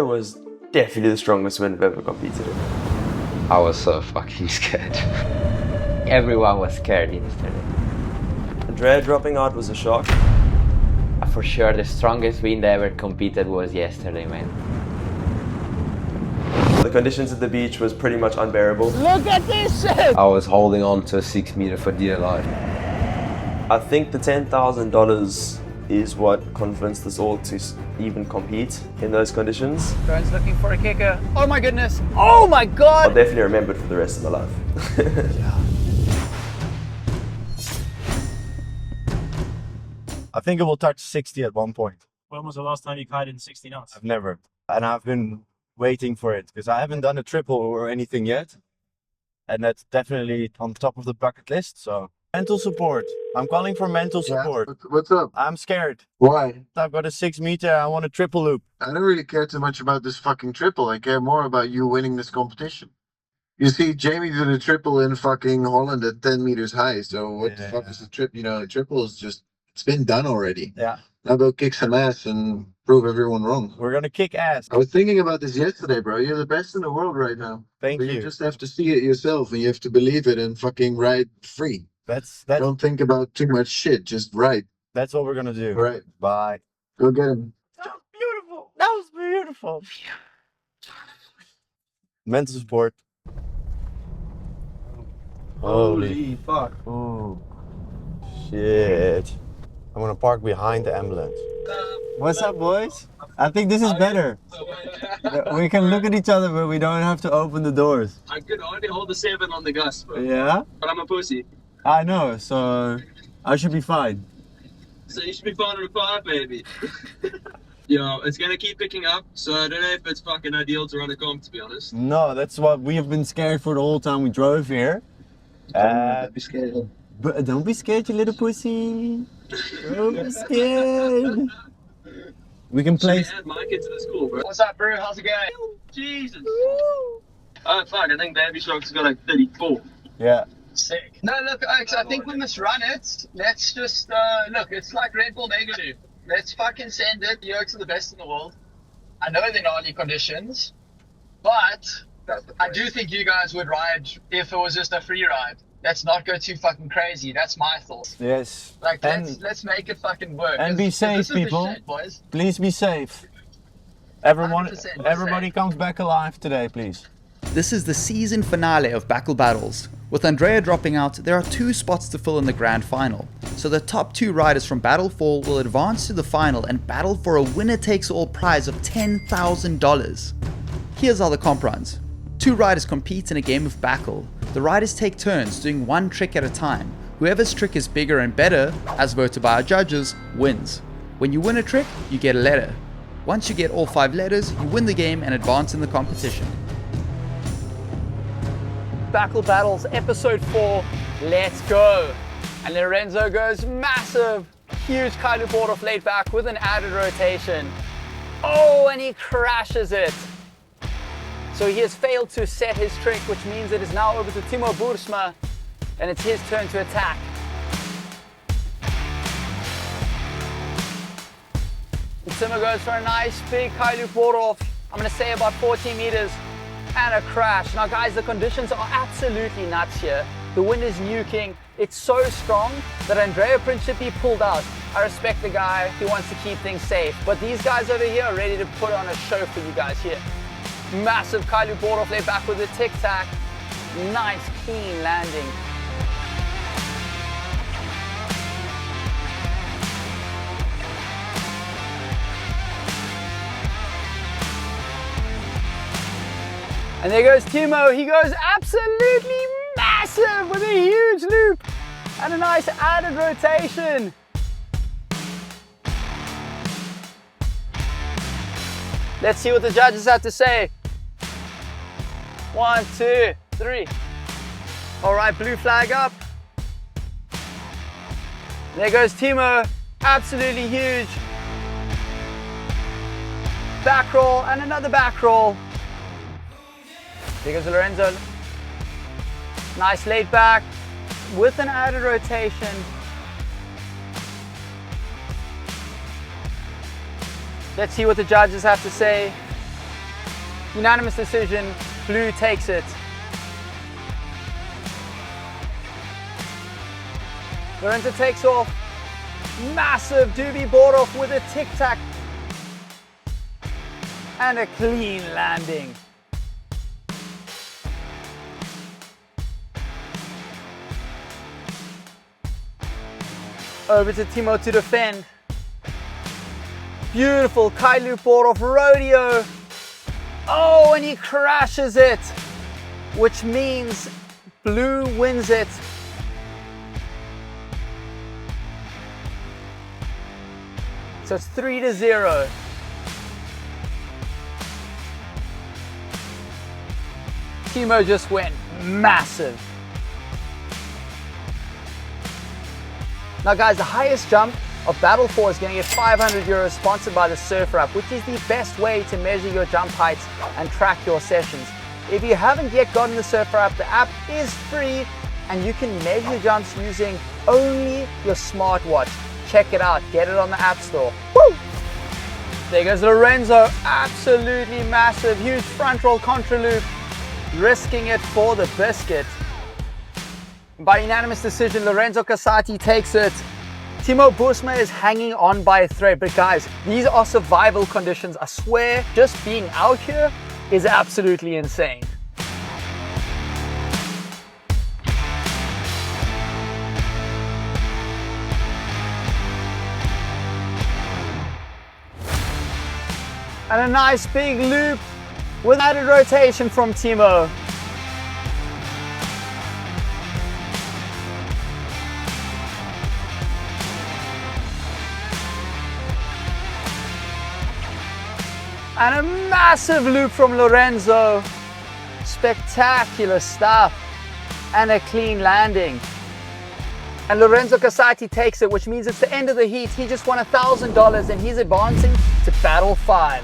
It was definitely the strongest wind I've ever competed in. I was so fucking scared. Everyone was scared yesterday. Andrea dropping out was a shock. For sure, the strongest wind I ever competed was yesterday, man. The conditions at the beach was pretty much unbearable. Look at this shit! I was holding on to a 6 meter for dear life. I think the $10,000 is what convinced us all to even compete in those conditions. Burns looking for a kicker. Oh my goodness. Oh my god! I'll definitely remember it for the rest of my life. I think it will touch 60 at one point. When was the last time you kited in 60 knots? I've never. And I've been waiting for it because I haven't done a triple or anything yet. And that's definitely on top of the bucket list. So mental support. I'm calling for mental support. Yeah, what's up? I'm scared. Why? I've got a 6 meter. I want a triple loop. I don't really care too much about this fucking triple. I care more about you winning this competition. You see, Jamie did a triple in fucking Holland at 10 meters high. So what the fuck is the trip? You know, the triple is just, it's been done already. Yeah. Now go kick some ass and prove everyone wrong. We're going to kick ass. I was thinking about this yesterday, bro. You're the best in the world right now. Thank But you. you just have to see it yourself and you have to believe it and fucking ride free. That's Don't think about too much shit. Just ride. what we're going to do. Right. Bye. Go get him. That was beautiful. That was beautiful. Mental support. Holy fuck. Oh, shit. I'm gonna park behind the ambulance. What's up, boys? I think this is better. We can look at each other, but we don't have to open the doors. I could only hold the 7 on the gust, bro. Yeah? But I'm a pussy. I know, so I should be fine. So you should be fine on a 5, baby. Yo, it's gonna keep picking up, so I don't know if it's fucking ideal to run a comp, to be honest. No, that's what we have been scared for the whole time we drove here. Don't be scared. But don't be scared, you little pussy. Don't be scared. We can play. Should we add my kid to the school, bro? What's up, bro? How's it going? Jesus. Oh, fuck, I think Baby Shark's got like 34. Yeah. Sick. No, look, Oaks, I think we must run it. Let's just, look, it's like Red Bull Negative. Let's fucking send it. The Oaks are the best in the world. I know they're gnarly conditions, but I do think you guys would ride if it was just a free ride. Let's not go too fucking crazy. That's my thoughts. Yes. Like, And let's make it fucking work. and be 'Cause safe, this is the people. shit, boys. please be safe. Everyone, 100% everybody safe. comes back alive today, please. This is the season finale of BAKL Battles. With Andrea dropping out, there are 2 spots to fill in the grand final. So the top 2 riders from Battle Fall will advance to the final and battle for a winner-takes-all prize of $10,000. Here's how the comp runs. 2 riders compete in a game of BAKL. The riders take turns doing one trick at a time. Whoever's trick is bigger and better, as voted by our judges, wins. When you win a trick, you get a letter. Once you get all 5 letters, you win the game and advance in the competition. BAKL Battles episode 4, let's go. And Lorenzo goes massive, huge Kite board off laid back with an added rotation. Oh, and he crashes it. So he has failed to set his trick, which means it is now over to Timo Boersma, and it's his turn to attack. And Timo goes for a nice big Kite board off. I'm gonna say about 14 meters. And a crash. Now guys, the conditions are absolutely nuts here. The wind is nuking. It's so strong that Andrea Principi pulled out. I respect the guy, he wants to keep things safe. But these guys over here are ready to put on a show for you guys here. Massive Kailu board off laid back with a tic-tac. Nice clean landing. And there goes Timo, he goes absolutely massive with a huge loop and a nice added rotation. Let's see what the judges have to say. 1, 2, 3. All right, blue flag up. There goes Timo, absolutely huge. Back roll and another back roll. Here goes Lorenzo. Nice laid back with an added rotation. Let's see what the judges have to say. Unanimous decision, blue takes it. Lorenzo takes off. Massive doobie board off with a tic-tac. And a clean landing. Over to Timo to defend. Beautiful kite loop board off rodeo. Oh, and he crashes it, which means blue wins it. So it's 3-0. Timo just went massive. Now guys, the highest jump of Battle 4 is going to get 500 euros, sponsored by the Surfer app, which is the best way to measure your jump heights and track your sessions. If you haven't yet gotten the Surfer app, the app is free and you can measure jumps using only your smartwatch. Check it out, get it on the App Store. Woo! There goes Lorenzo, absolutely massive, huge front roll contra loop, risking it for the biscuit. By unanimous decision, Lorenzo Casati takes it. Timo Boersma is hanging on by a thread, but guys, these are survival conditions. I swear, just being out here is absolutely insane. And a nice big loop with added rotation from Timo. And a massive loop from Lorenzo. Spectacular stuff. And a clean landing. And Lorenzo Casati takes it, which means it's the end of the heat. He just won $1,000 and he's advancing to Battle 5.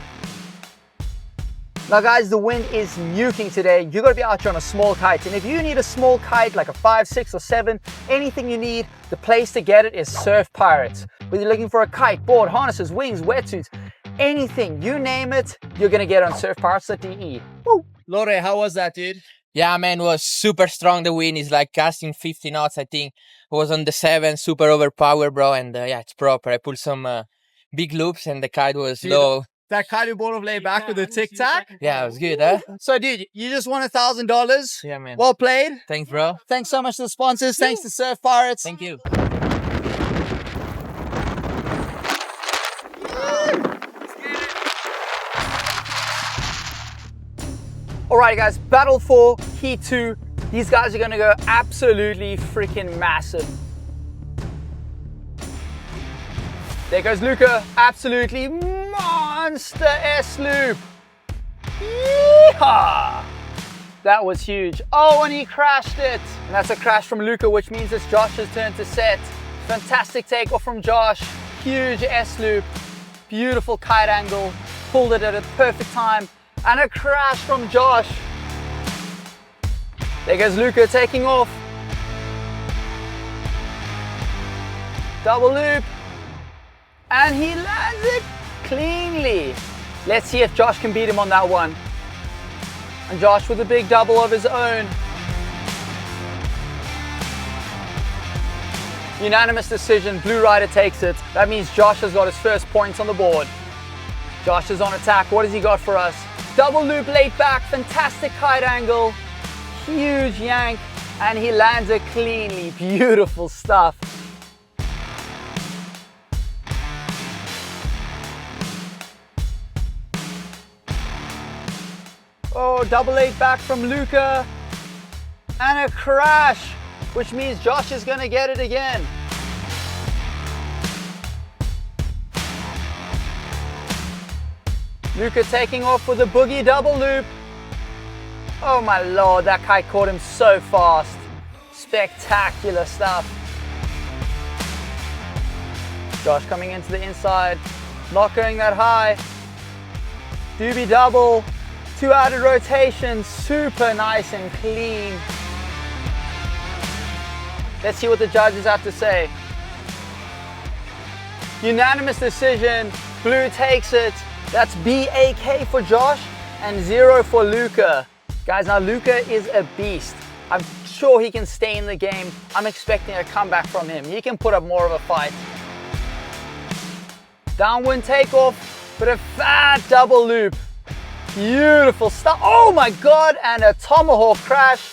Now guys, the wind is nuking today. You gotta be out here on a small kite. And if you need a small kite, like a 5, 6, or 7, anything you need, the place to get it is Surf Pirates. Whether you're looking for a kite, board, harnesses, wings, wetsuits, anything, you name it, you're gonna get on surfpirates.de. Woo! Lore, how was that, dude? Yeah, man, it was super strong. The wind is like casting 50 knots, I think. It was on the 7, super overpowered, bro. And yeah, it's proper. I pulled some big loops and the kite was low. That kite you bought of lay back with the tic-tac? Yeah, it was good, huh? So, dude, you just won $1,000. Yeah, man. Well played. Thanks, bro. Thanks so much to the sponsors. Thanks to Surf Pirates. Thank you. Alright guys, Battle 4, Heat 2. These guys are gonna go absolutely freaking massive. There goes Luca, absolutely monster S-loop. Yeehaw! That was huge. Oh, and he crashed it. And that's a crash from Luca, which means it's Josh's turn to set. Fantastic takeoff from Josh. Huge S-loop. Beautiful kite angle. Pulled it at a perfect time. And a crash from Josh. There goes Luca taking off. Double loop. And he lands it cleanly. Let's see if Josh can beat him on that one. And Josh with a big double of his own. Unanimous decision, Blue Rider takes it. That means Josh has got his first points on the board. Josh is on attack. What has he got for us? Double loop late back, fantastic kite angle, huge yank, and he lands it cleanly. Beautiful stuff. Oh, double eight back from Luca, and a crash, which means Josh is gonna get it again. Luca taking off with a boogie double loop. Oh my lord, that kite caught him so fast. Spectacular stuff. Josh coming into the inside, not going that high. Doobie double, 2 added rotations, super nice and clean. Let's see what the judges have to say. Unanimous decision, Blue takes it. That's BAK for Josh. and 0 for Luca. Guys, now Luca is a beast. I'm sure he can stay in the game. I'm expecting a comeback from him. He can put up more of a fight. Downwind takeoff, but a fat double loop. Beautiful stuff. Oh my God, and a tomahawk crash.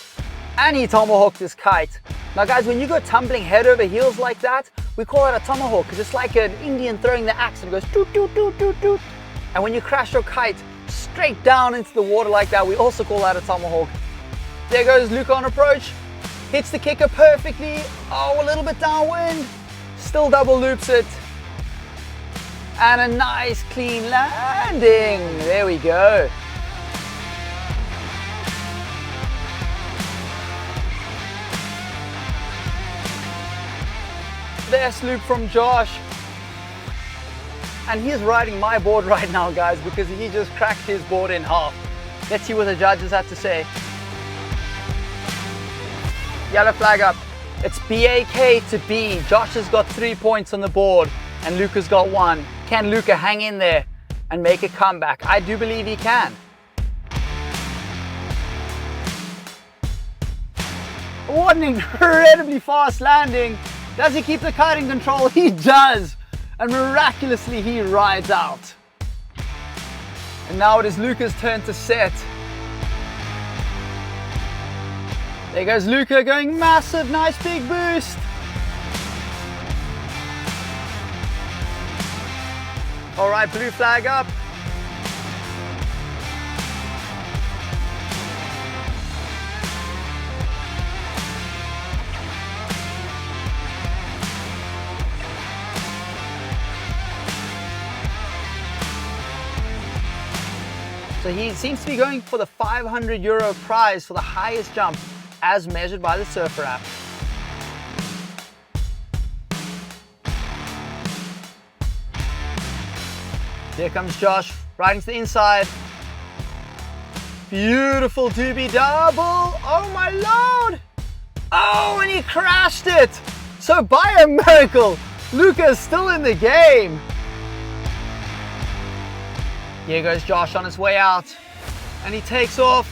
And he tomahawked his kite. Now guys, when you go tumbling head over heels like that, we call it a tomahawk because it's like an Indian throwing the axe and it goes toot, toot, toot, toot, toot. And when you crash your kite straight down into the water like that, we also call that a tomahawk. There goes Luca on approach. Hits the kicker perfectly. Oh, a little bit downwind. Still double loops it. And a nice clean landing. There we go. Best loop from Josh. And he's riding my board right now, guys, because he just cracked his board in half. Let's see what the judges have to say. Yellow flag up. It's BAK to B. Josh has got 3 points on the board and Luca's got 1. Can Luca hang in there and make a comeback? I do believe he can. What an incredibly fast landing. Does he keep the kite in control? He does. And miraculously he rides out. And now it is Luca's turn to set. There goes Luca going massive, nice big boost. All right, blue flag up. So he seems to be going for the €500 prize for the highest jump as measured by the Surfer app. Here comes Josh, riding to the inside. Beautiful doobie double. Oh my Lord. Oh, and he crashed it. So by a miracle, Luca is still in the game. Here goes Josh on his way out. And he takes off.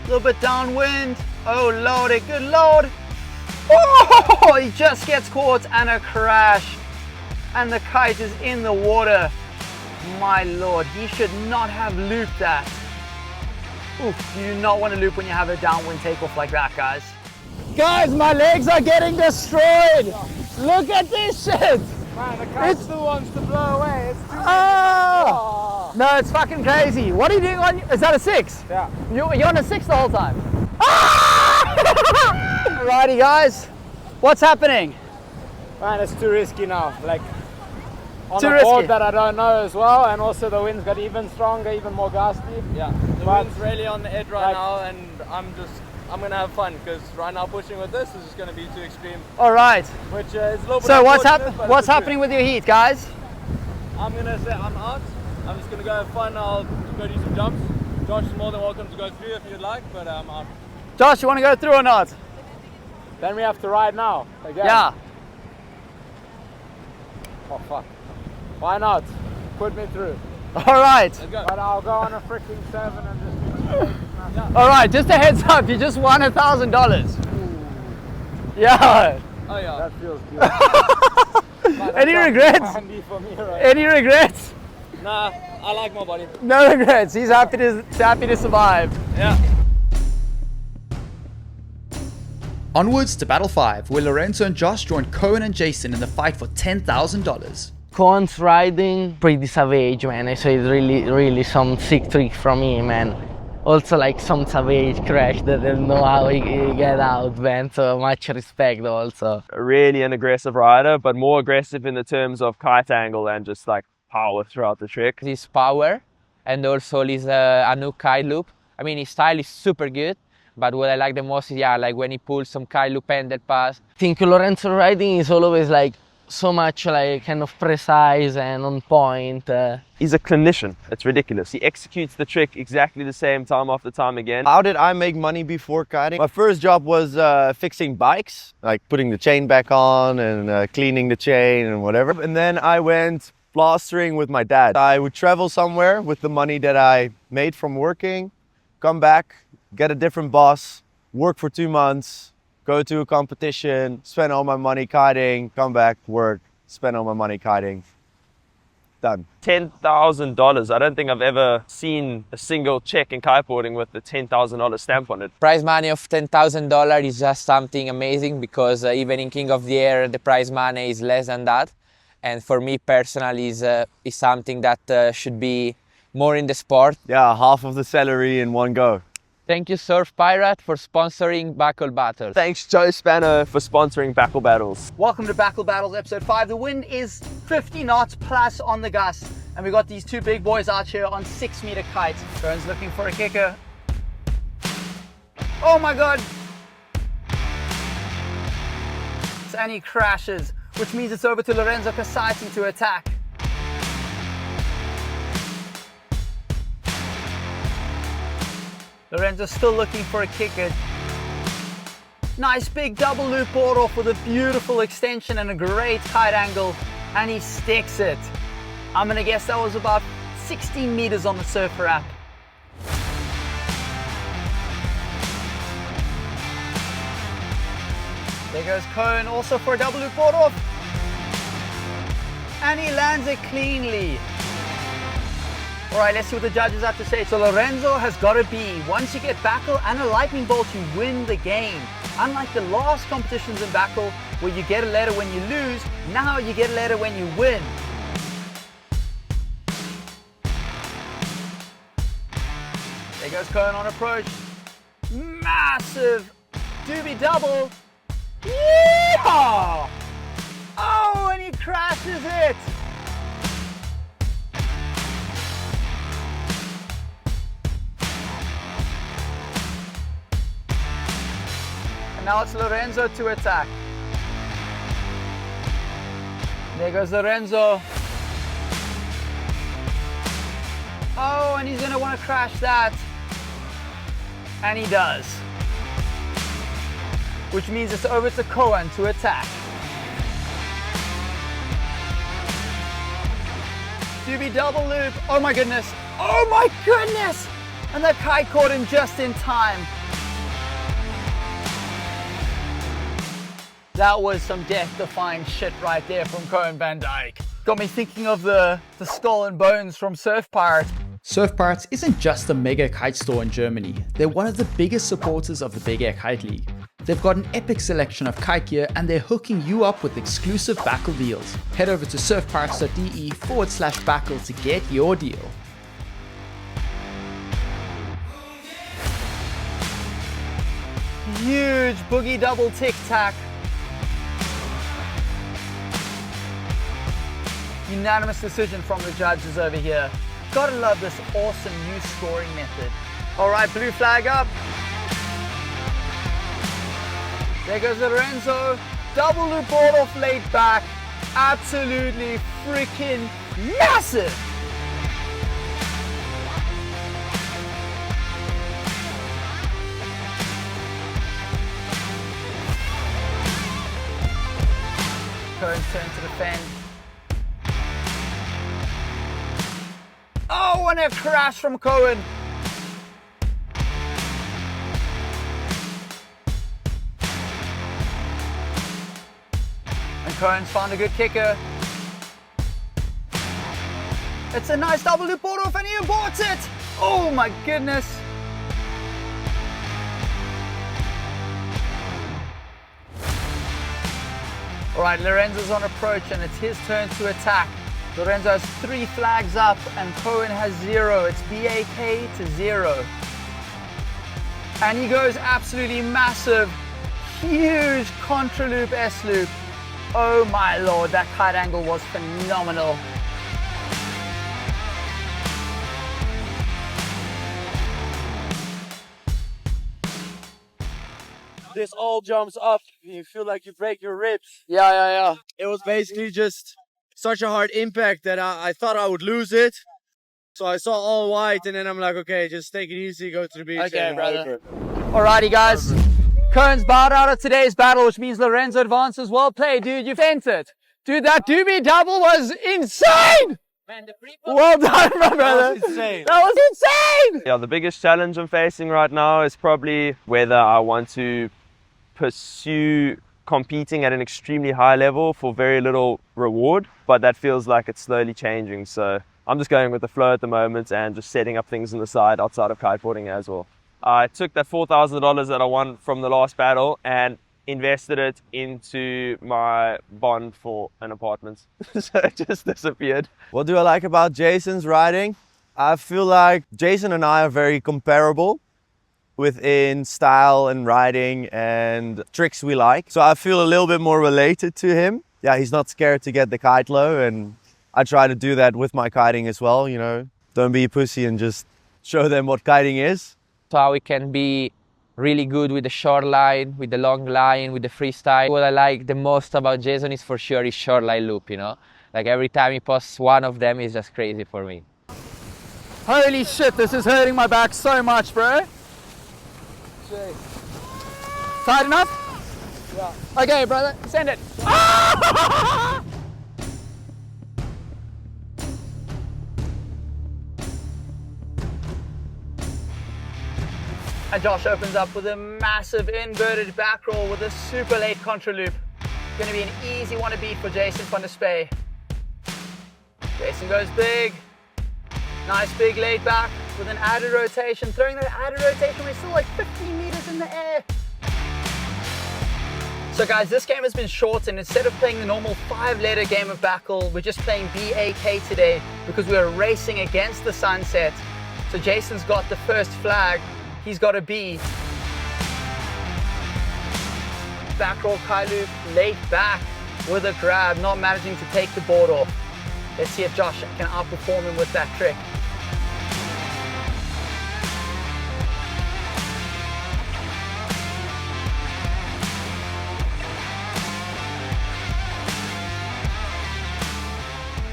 A little bit downwind. Oh Lordy, good Lord. Oh, he just gets caught and a crash. And the kite is in the water. My Lord, he should not have looped that. Oof, you do not want to loop when you have a downwind takeoff like that, guys. Guys, my legs are getting destroyed. Look at this shit. Man, the kite still wants to blow away. It's too No, it's fucking crazy. What are you doing on? Is that a 6? Yeah. You're on a 6 the whole time. Alrighty, guys. What's happening? Man, it's too risky now. Like on Too a risky. board that I don't know as well, and also the wind's got even stronger, even more gusty. Yeah, the wind's really on the edge right now, and I'm gonna have fun because right now pushing with this is just gonna be too extreme. All right. Which is a little bit. So what's unfortunate, happening with your heat, guys? I'm gonna say I'm out. I'm just gonna go have fun. I'll go do some jumps. Josh is more than welcome to go through if you'd like, but I'm out. Josh, you want to go through or not? Then we have to ride now again. Yeah. Oh fuck. Why not? Put me through. All right. But I'll go on a freaking 7 and just. All right. Just a heads up. You just won $1,000. Yeah. Oh yeah. That feels good. Any regrets? Handy for me, right? Any regrets? Nah, I like my body. No regrets. He's happy to survive. Yeah. Onwards to Battle 5, where Lorenzo and Josh joined Cohen and Jason in the fight for $10,000. Cohen's riding pretty savage, man. I saw it really some sick trick from him, man. Also like some savage crash that I don't know how he get out, man. So much respect also. Really an aggressive rider, but more aggressive in the terms of kite angle and just like power throughout the trick. His power and also his a new kite loop. I mean, his style is super good. But what I like the most is, yeah, like when he pulls some kite loop and that pass. I think Lorenzo riding is always like so much like kind of precise and on point. He's a clinician. It's ridiculous. He executes the trick exactly the same time after time again. How did I make money before kiting? My first job was fixing bikes, like putting the chain back on and cleaning the chain and whatever. And then I went plastering with my dad. I would travel somewhere with the money that I made from working, come back, get a different boss, work for 2 months, go to a competition, spend all my money kiting, come back, work, spend all my money kiting. Done. $10,000. I don't think I've ever seen a single check in kiteboarding with the $10,000 stamp on it. Prize money of $10,000 is just something amazing, because even in King of the Air, the prize money is less than that. And for me personally, is something that should be more in the sport. Yeah, half of the salary in one go. Thank you, Surf Pirate, for sponsoring BAKL Battles. Thanks, Joe Spano, for sponsoring BAKL Battles. Welcome to BAKL Battles episode 5. The wind is 50 knots plus on the gusts, and we got these two big boys out here on 6-meter kites. Vern's looking for a kicker. Oh my god! And he crashes, which means it's over to Lorenzo Casati to attack. Lorenzo's still looking for a kicker. Nice big double loop board off with a beautiful extension and a great kite angle, and he sticks it. I'm gonna guess that was about 16 meters on the surf wrap. There goes Cohen, also for a double loop board off. And he lands it cleanly. All right, let's see what the judges have to say. So Lorenzo has got a B. Once you get BAKL and a lightning bolt, you win the game. Unlike the last competitions in BAKL, where you get a letter when you lose, now you get a letter when you win. There goes Cohen on approach. Massive doobie double. Yeehaw! Oh, and he crashes it. And now it's Lorenzo to attack. There goes Lorenzo. Oh, and he's gonna want to crash that. And he does. Which means it's over to Cohen to attack. Doobie double loop. Oh my goodness. Oh my goodness! And the kite caught him just in time. That was some death-defying shit right there from Cohen Van Dyke. Got me thinking of the skull and bones from Surf Pirate. Surf Pirates isn't just a mega kite store in Germany. They're one of the biggest supporters of the Big Air Kite League. They've got an epic selection of kite gear, and they're hooking you up with exclusive BAKL deals. Head over to surfpirates.de/BAKL to get your deal. Huge boogie double tic-tac. Unanimous decision from the judges over here. Gotta love this awesome new scoring method. All right, blue flag up. There goes Lorenzo. Double loop board off laid back. Absolutely freaking massive. Cohen's turn to defend. Oh, and a crash from Cohen. And Cohen's found a good kicker. It's a nice double loop board off and he aborts it. Oh my goodness. All right, Lorenzo's on approach and it's his turn to attack. Lorenzo has 3 flags up and Cohen has 0. It's BAK to 0. And he goes absolutely massive, huge contra loop S loop. Oh my lord, that kite angle was phenomenal. This all jumps up, you feel like you break your ribs. Yeah. It was basically just such a hard impact that I thought I would lose it. So I saw all white and then I'm like, okay, just take it easy, go to the beach. Okay, brother. Alrighty, guys. Cohen's bowed out of today's battle, which means Lorenzo advances. Well played, dude. You sent it. Dude, that doobie double was insane! Well done, my brother. That was insane. That was insane! Yeah, the biggest challenge I'm facing right now is probably whether I want to pursue competing at an extremely high level for very little reward, but that feels like it's slowly changing. So I'm just going with the flow at the moment and just setting up things on the side outside of kiteboarding as well. I took that $4,000 that I won from the last battle and invested it into my bond for an apartment. So it just disappeared. What do I like about Jason's riding? I feel like Jason and I are very comparable within style and riding and tricks we like. So I feel a little bit more related to him. Yeah, he's not scared to get the kite low, and I try to do that with my kiting as well, you know. Don't be a pussy and just show them what kiting is. So how we can be really good with the short line, with the long line, with the freestyle. What I like the most about Jason is for sure his short line loop, you know? Like every time he posts one of them is just crazy for me. Holy shit, this is hurting my back so much, bro. Tight enough? Yeah. Okay, brother, send it. And Josh opens up with a massive inverted back roll with a super late contra loop. Gonna be an easy one to beat for Jason van der Spey. Jason goes big. Nice big laid back with an added rotation. Throwing that added rotation, we're still like 15 meters in the air. So guys, this game has been shortened. Instead of playing the normal 5-letter game of BAKL, we're just playing BAK today because we are racing against the sunset. So Jason's got the first flag. He's got a B. Back roll kite loop, laid back with a grab, not managing to take the board off. Let's see if Josh can outperform him with that trick.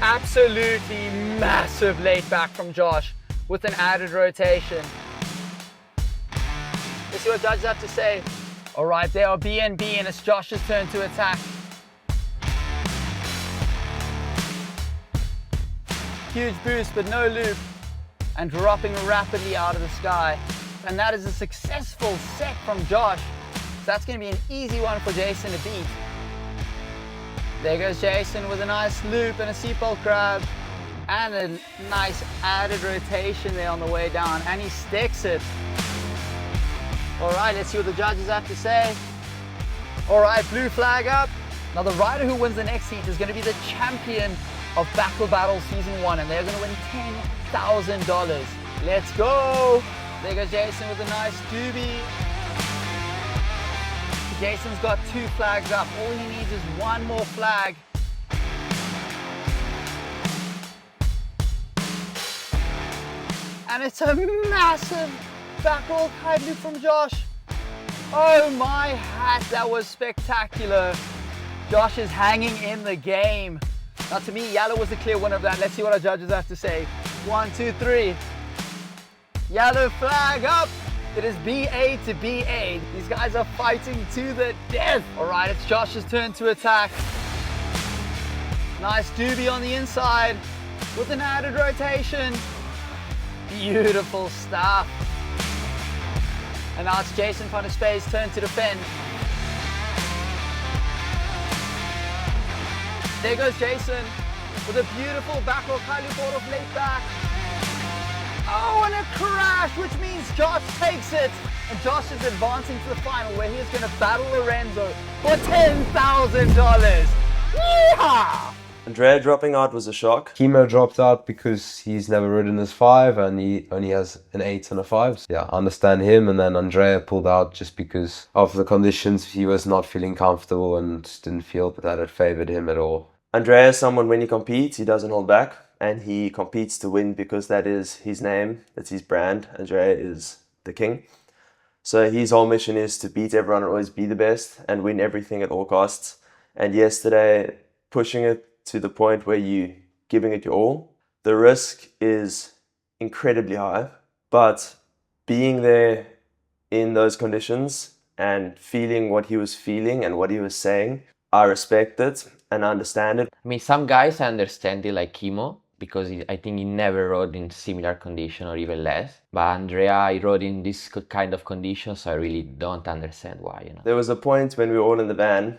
Absolutely massive laid back from Josh with an added rotation. Let's see what judges have to say. All right, they are B and B, and it's Josh's turn to attack. Huge boost, but no loop, and dropping rapidly out of the sky. And that is a successful set from Josh. So that's gonna be an easy one for Jason to beat. There goes Jason with a nice loop and a seatbelt grab, and a nice added rotation there on the way down, and he sticks it. All right, let's see what the judges have to say. All right, blue flag up. Now the rider who wins the next heat is going to be the champion of BAKL Battles Season 1, and they're going to win $10,000. Let's go. There goes Jason with a nice doobie. Jason's got 2 flags up. All he needs is 1 more flag. And it's a massive back roll kite loop from Josh. Oh my hat, that was spectacular. Josh is hanging in the game. Now to me, Yellow was the clear winner of that. Let's see what our judges have to say. 1, 2, 3. Yellow flag up. It is BA to BA. These guys are fighting to the death. All right, it's Josh's turn to attack. Nice doobie on the inside with an added rotation. Beautiful stuff. And now it's Jason van der Spey's turn to defend. There goes Jason with a beautiful back roll kite loop out of late back. Oh, and a crash, which means Josh takes it. And Josh is advancing to the final where he is going to battle Lorenzo for $10,000. Yeehaw! Andrea dropping out was a shock. Kimo dropped out because he's never ridden his 5 and he only has an 8 and a 5. So yeah, I understand him. And then Andrea pulled out just because of the conditions. He was not feeling comfortable and just didn't feel that it favored him at all. Andrea is someone, when he competes, he doesn't hold back. And he competes to win because that is his name, that's his brand. Andrea is the king. So his whole mission is to beat everyone and always be the best and win everything at all costs. And yesterday, pushing it to the point where you're giving it your all, the risk is incredibly high. But being there in those conditions and feeling what he was feeling and what he was saying, I respect it. and understand it. I mean, some guys I understand it, like Kimo, because I think he never rode in similar condition or even less. But Andrea, he rode in this kind of conditions, so I really don't understand why, you know. There was a point when we were all in the van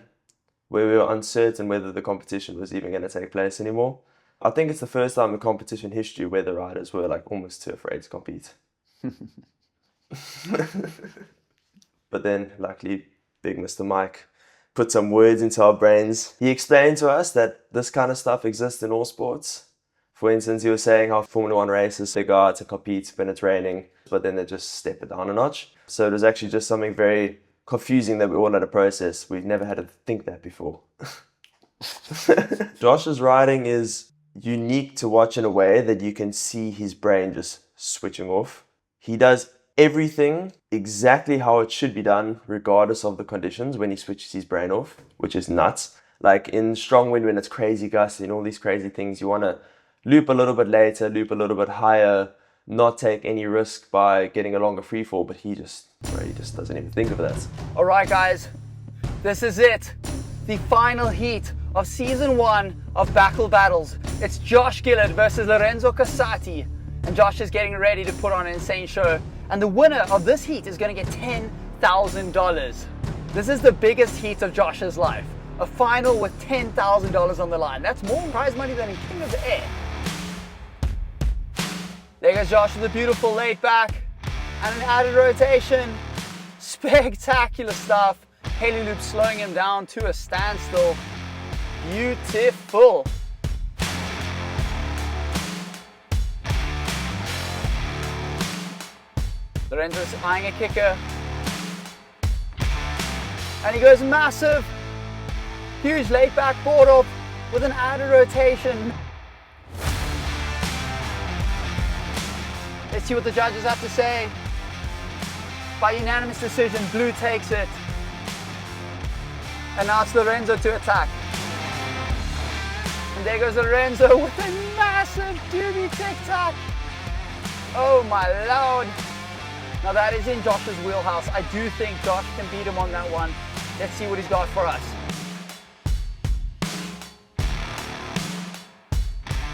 where we were uncertain whether the competition was even going to take place anymore. I think it's the first time in competition history where the riders were like almost too afraid to compete. But then, luckily, big Mr. Mike put some words into our brains. He explained to us that this kind of stuff exists in all sports. For instance, he was saying how Formula 1 races, they go out to compete when it's raining, but then they just step it down a notch. So it was actually just something very confusing that we all had to process. We've never had to think that before. Josh's riding is unique to watch in a way that you can see his brain just switching off. He does everything exactly how it should be done, regardless of the conditions, when he switches his brain off, which is nuts. Like in strong wind, when it's crazy gusts and all these crazy things, you want to loop a little bit later, loop a little bit higher, not take any risk by getting a longer free fall, but he just doesn't even think of that. All right, guys, this is it. The final heat of season 1 of BAKL Battles. It's Josh Gillett versus Lorenzo Casati, and Josh is getting ready to put on an insane show. And the winner of this heat is going to get $10,000. This is the biggest heat of Josh's life. A final with $10,000 on the line. That's more prize money than in King of the Air. There goes Josh with a beautiful laid back and an added rotation. Spectacular stuff. Haley loop slowing him down to a standstill. Beautiful. Lorenzo's eyeing a kicker. And he goes massive. Huge laid back board off with an added rotation. Let's see what the judges have to say. By unanimous decision, blue takes it. And now it's Lorenzo to attack. And there goes Lorenzo with a massive doobie tic-tac. Oh my lord. Now that is in Josh's wheelhouse. I do think Josh can beat him on that one. Let's see what he's got for us.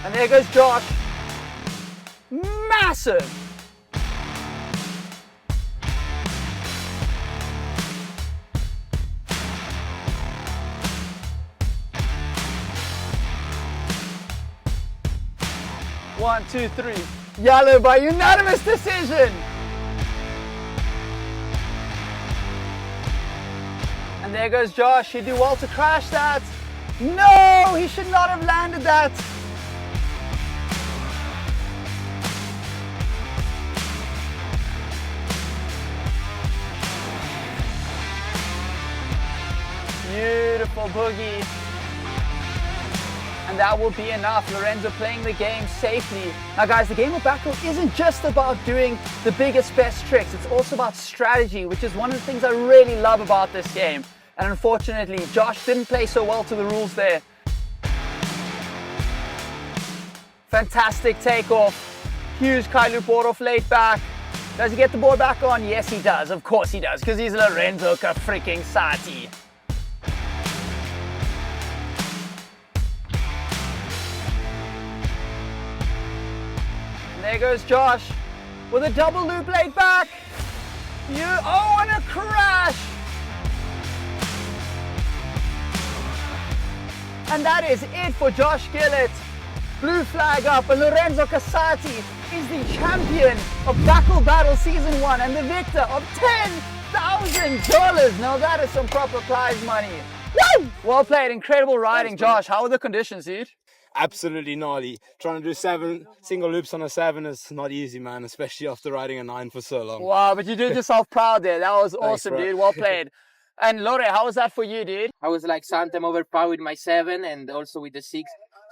And there goes Josh. Massive. One, two, three. Yellow by unanimous decision. And there goes Josh. He'd do well to crash that. No, he should not have landed that. Beautiful boogie. And that will be enough. Lorenzo playing the game safely. Now guys, the game of BAKL isn't just about doing the biggest, best tricks. It's also about strategy, which is one of the things I really love about this game. And unfortunately, Josh didn't play so well to the rules there. Fantastic takeoff. Huge Kite loop board off late back. Does he get the board back on? Yes, he does. Of course he does, because he's Lorenzo Casati. There goes Josh with a double loop laid back. Oh, and a crash. And that is it for Josh Gillett. Blue flag up, and Lorenzo Casati is the champion of BAKL Battle Season 1 and the victor of $10,000. Now that is some proper prize money. Woo! Well played, incredible riding, Josh. How are the conditions, dude? Absolutely gnarly. Trying to do 7 single loops on a 7 is not easy, man, especially after riding a 9 for so long. Wow, but you did yourself proud there. That was Thanks, awesome, bro. dude. Well played. And Lore, how was that for you, dude? I was like sometimes overpowered with my 7 and also with the 6.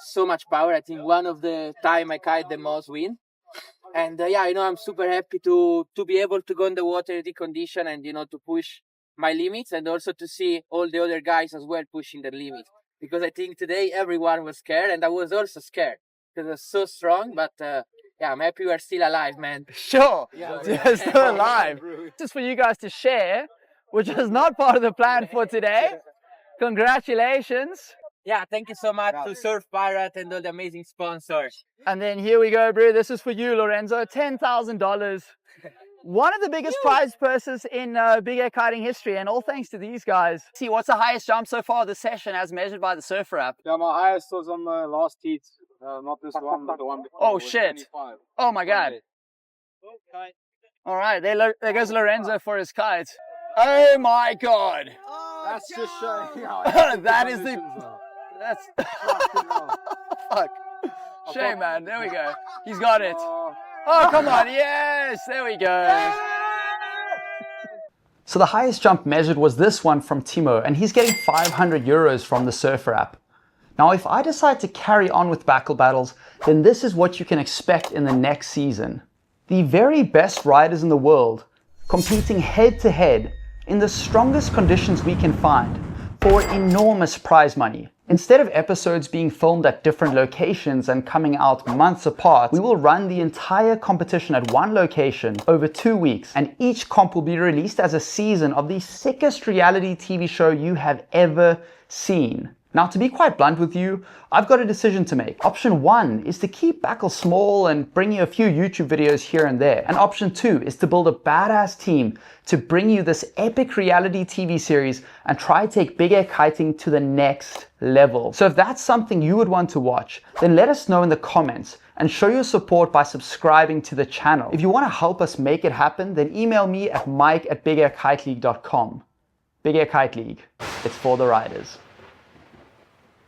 So much power. I think one of the time I kite the most win. And yeah, you know, I'm super happy to be able to go in the water in the condition and, you know, to push my limits and also to see all the other guys as well pushing their limits. Because I think today everyone was scared and I was also scared because it was so strong. But yeah, I'm happy we're still alive, man. Sure, you're still alive. Just for you guys to share, which is not part of the plan for today. Congratulations. Yeah, thank you so much to Surf Pirate and all the amazing sponsors. And then here we go, bro. This is for you, Lorenzo. $10,000. One of the biggest prize purses in big air kiting history, and all thanks to these guys. See, what's the highest jump so far this session as measured by the Surfer app? Yeah, my highest was on the last heat. Not this one, but the one before. Oh, shit. 25. Oh, my God. All right, there goes Lorenzo for his kite. Oh, my God. That's just showing how that is the... That's... Fuck. Shame, man. There we go. He's got it. Oh, come on. Yes. There we go. So the highest jump measured was this one from Timo, and he's getting 500 euros from the Surfer app. Now, if I decide to carry on with BAKL Battles, then this is what you can expect in the next season. The very best riders in the world competing head to head in the strongest conditions we can find for enormous prize money. Instead of episodes being filmed at different locations and coming out months apart, we will run the entire competition at one location over 2 weeks, and each comp will be released as a season of the sickest reality TV show you have ever seen. Now, to be quite blunt with you, I've got a decision to make. Option 1 is to keep BAKL small and bring you a few YouTube videos here and there. And option 2 is to build a badass team to bring you this epic reality TV series and try take big air kiting to the next level. So if that's something you would want to watch, then let us know in the comments and show your support by subscribing to the channel. If you want to help us make it happen, then email me at mike@bigairkiteleague.com. Big Air Kite League. It's for the riders.